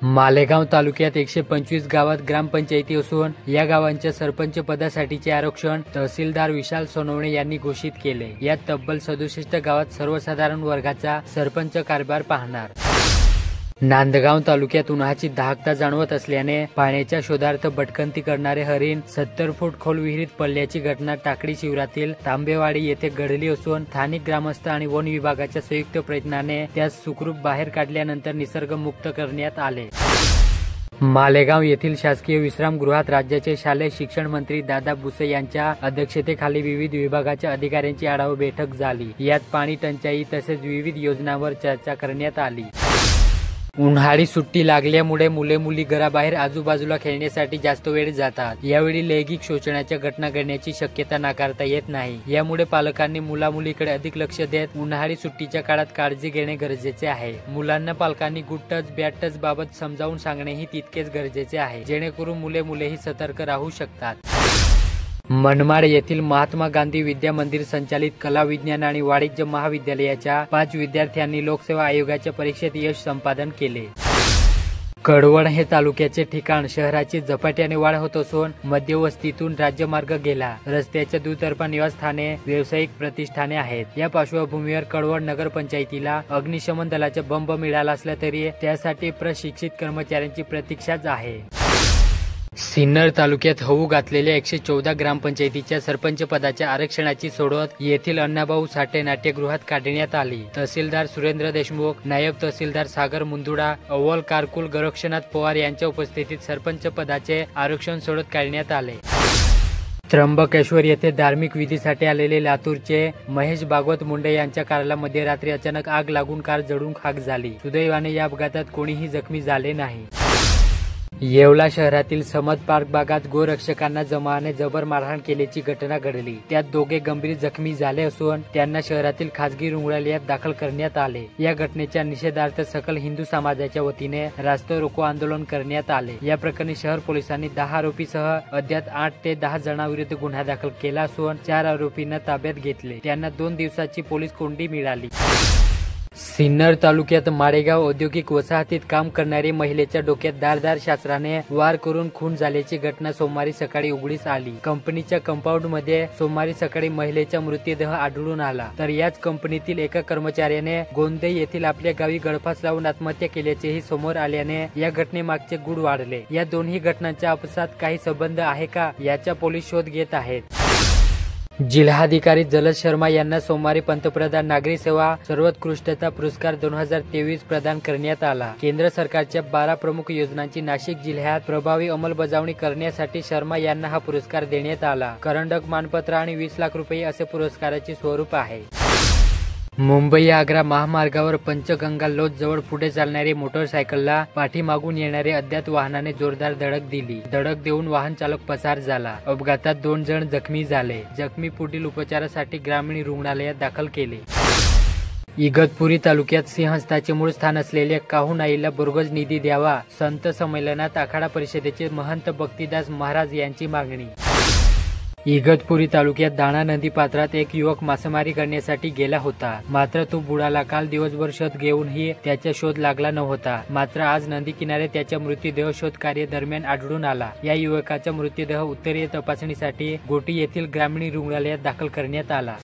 मालेगाव तालुक्यात 125 गावात ग्रामपंचायती असून या गावांच्या सरपंच पदासाठीचे आरक्षण तहसीलदार विशाल सोनवणे यांनी घोषित केले। यात तब्बल 67 गावात सर्वसाधारण वर्गाचा सरपंच कारभार पाहणार। नांदगाव तालुक्यात उन्हाची दाहकता जाणवत असल्याने पाण्याच्या शोधार्थ भटकंती करणारे हरिण 70 फूट खोल विहिरीत पडल्याची घटना टाकळी शिवारातील तांबेवाडी येथे घडली असून स्थानिक ग्रामस्थ आणि वन विभागाच्या संयुक्त प्रयत्नाने त्यास सुखरूप बाहेर काढल्यानंतर निसर्गमुक्त करण्यात आले। मालेगाव येथील शासकीय विश्रामगृहात राज्याचे शालेय शिक्षण मंत्री दादा भुसे यांच्या अध्यक्षतेखाली विविध विभागाच्या अधिकाऱ्यांची आढावा बैठक झाली। यात पाणी टंचाई तसेच विविध योजनांवर चर्चा करण्यात आली। उन्हाळी सुट्टी लागल्यामुळे मुले मुली घराबाहेर आजूबाजूला खेळण्यासाठी जास्त वेळ जातात। यावेळी लैंगिक शोषणाच्या घटना घडण्याची शक्यता नाकारता येत नाही। यामुळे पालकांनी मुलामुलीकडे अधिक लक्ष देत उन्हाळी सुट्टीच्या काळात काळजी घेणे गरजेचे आहे। मुलांना पालकांनी गुड टच बॅड टच बाबत समजावून सांगणेही तितकेच गरजेचे आहे, जेणेकरून मुलेही सतर्क राहू शकतात। मनमाड येथील महात्मा गांधी विद्या मंदिर संचालित कला विज्ञान आणि वाणिज्य महाविद्यालयाच्या 5 विद्यार्थ्यांनी लोकसेवा आयोगाच्या परीक्षेत यश संपादन केले। कडवण हे तालुक्याचे ठिकाण शहराची झपाट्याने वाढ होत असून मध्यवस्तीतून राज्यमार्ग गेला। रस्त्याच्या दुतर्फा निवासस्थाने, व्यावसायिक प्रतिष्ठाने आहेत। या पार्श्वभूमीवर कडवण नगरपंचायतीला अग्निशमन दलाचा बंब मिळाला असला तरी त्यासाठी प्रशिक्षित कर्मचाऱ्यांची प्रतीक्षाच आहे। सिन्नर तालुक्यात होऊ घातलेल्या 114 ग्रामपंचायतीच्या सरपंच पदाच्या आरक्षणाची सोडत येथील अण्णाभाऊ साठे नाट्यगृहात काढण्यात आली। तहसीलदार सुरेंद्र देशमुख, नायब तहसीलदार सागर मुंदुडा, अव्वल कारकुल गोरक्षनाथ पवार यांच्या उपस्थितीत सरपंच पदाचे आरक्षण सोडत काढण्यात आले। त्र्यंबकेश्वर येथे धार्मिक विधीसाठी आलेले लातूरचे महेश भागवत मुंडे यांच्या कारला मध्यरात्री अचानक आग लागून कार जळून खाक झाली। सुदैवाने या अपघातात कोणीही जखमी झाले नाही। येवला शहरातील समद पार्क भागात गोरक्षकांना जमावाने जबर मारहाण केल्याची घटना घडली। त्यात दोघे गंभीर जखमी झाले असून त्यांना शहरातील खासगी रुग्णालयात दाखल करण्यात आले। या घटनेच्या निषेधार्थ सकल हिंदू समाजाच्या वतीने रास्ता रोको आंदोलन करण्यात आले। या प्रकरणी शहर पोलिसांनी 10 आरोपीसह अद्याप 8 ते 10 जणांविरुद्ध गुन्हा दाखल केला असून 4 आरोपींना ताब्यात घेतले। त्यांना 2 दिवसाची पोलीस कोंडी मिळाली। सिन्नर तालुक्यात माळेगाव औद्योगिक वसाहतीत काम करणारी महिलेच्या डोक्यात धारदार शस्त्राने वार करून खून झाल्याची घटना सोमवारी सकाळी उघडीस आली। कंपनीच्या कंपाऊंड मध्ये सोमवारी सकाळी महिलेचा मृतदेह आढळून आला, तर याच कंपनीतील एका कर्मचाऱ्याने गोंदे येथील आपल्या गावी गळफास लावून आत्महत्या केल्याचेही समोर आल्याने या घटनेमागचे गूढ वाढले। या दोन्ही घटनांच्या आपसात काही संबंध आहे का, याचा पोलीस शोध घेत आहेत। जिल्हाधिकारी जलज शर्मा यांना सोमवारी पंतप्रधान नागरी सेवा सर्वोत्कृष्टता पुरस्कार 2023 प्रदान करण्यात आला। केंद्र सरकारच्या 12 प्रमुख योजनांची नाशिक जिल्ह्यात प्रभावी अंमलबजावणी करण्यासाठी शर्मा यांना हा पुरस्कार देण्यात आला। करंडक मानपत्र आणि 20 लाख रुपये असे पुरस्काराचे स्वरूप आहे। मुंबई आग्रा महामार्गावर पंचगंगा लॉज जवळ पुढे चालणारी मोटरसायकलला पाठीमागून येणारे अज्ञात वाहनाने जोरदार धडक दिली। धडक देऊन वाहन चालक पसार झाला। अपघातात 2 जण जखमी झाले। जखमी पुढील उपचारासाठी ग्रामीण रुग्णालयात दाखल केले। इगतपुरी तालुक्यात सिंहस्थाचे मूळ स्थान असलेल्या काहुनाईला बोरगज निधी द्यावा, संत संमेलनात आखाडा परिषदेचे महंत भक्तिदास महाराज यांची मागणी। इगतपुरी तालुक्यात दाणा नदी पात्रात एक युवक मासेमारी करण्यासाठी गेला होता, मात्र तो बुडाला। काल दिवसभर शोध घेऊनही त्याचा शोध लागला नव्हता, मात्र आज नदी किनारे त्याचा मृतदेह शोध कार्य दरम्यान आढळून आला। या युवकाचा मृतदेह उत्तरीय तपासणीसाठी गोटी येथील ग्रामीण रुग्णालयात दाखल करण्यात आला।